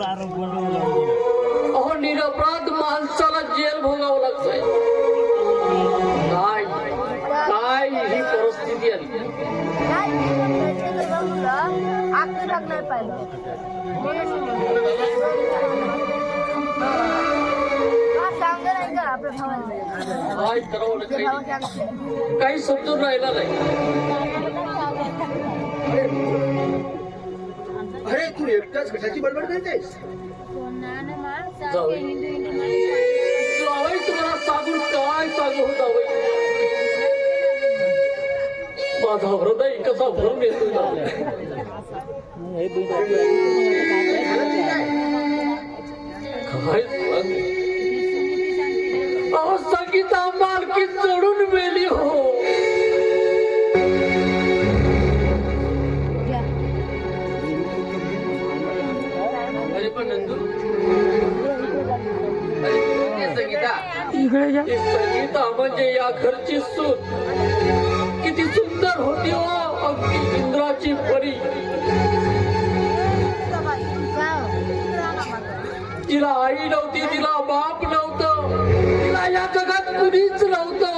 अहो निरपराध माणसाला जेल भोगावं लागतंय. काय काय ही परिस्थिती आली. काय करावं काही समजून राहिला नाही. अरे तू एकटाच कशाची बडबड करतेस? जावई तुम्हाला सांगून काय सांगू जावई. माझा हृदय कसा भरून येतो. काय संगीता मालकी चढून मेली हो. अरे पण नंदू संगीता म्हणजे या घरची सून किती सुंदर होती हो. अगदी इंद्राची परी. तिला आई नव्हती, तिला बाप नव्हतं, तिला या जगात कुणीच नव्हतं.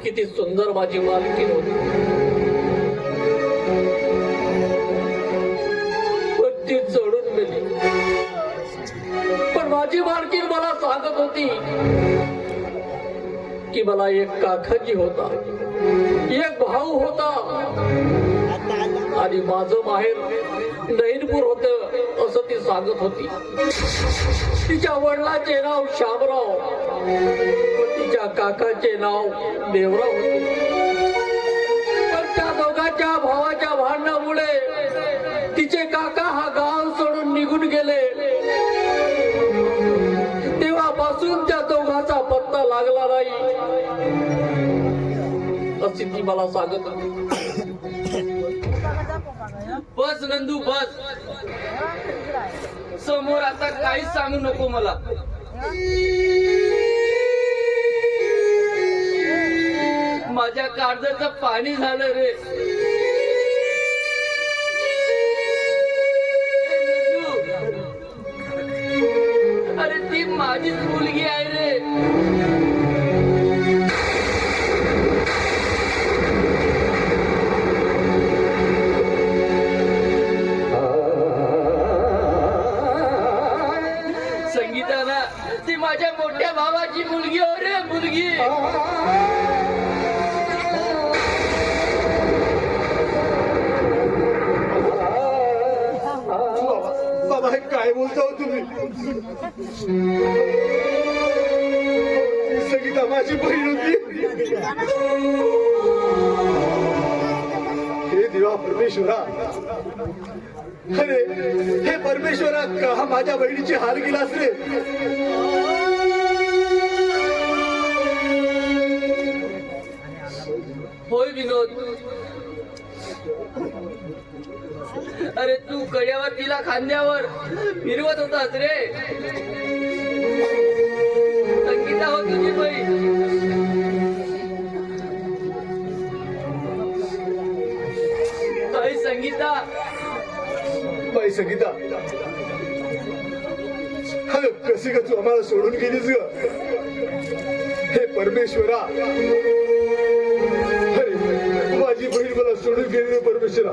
किती सुंदर माझी मालकी होती. पण ती चढून गेली. पण माझी मालकीण मला सांगत होती की मला एक काकाजी होता, एक भाऊ होता आणि माझं माहेर नैनपूर होत असं ती सांगत होती. तिच्या वडिलांचे नाव शामराव, तिच्या काकाचे नाव देवराव होते. पण त्या दोघांच्या भावाच्या भांडणामुळे तिचे काका हा गाव सोडून निघून गेले. तेव्हापासून त्या दोघांचा पत्ता लागला नाही अशी ती मला सांगत होती. बस नंदू बस. समोर आता काहीच सांगू नको मला. माझ्या काळजाचं पाणी झालं रे. अरे ती माझीच मुलगी आहे रे. ती माझ्या मोठ्या भावाची मुलगी हो रे. मुलगी बाबा हे काय बोलता तुम्ही? संगीता माझी बहीण होती. हे देवा परमेश्वरा, अरे हे परमेश्वरा का माझ्या बहिणीची हाल केलास रे. होय विनोद. अरे तू कड्यावर तिला खांद्यावर फिरवत होतास रे. संगीता हो तुझी बहीण. संगीता बाई संगीता, अरे कशी का तू आम्हाला सोडून गेलीस ग? हे परमेश्वरा, अरे माझी बहीण मला सोडून गेली परमेश्वरा.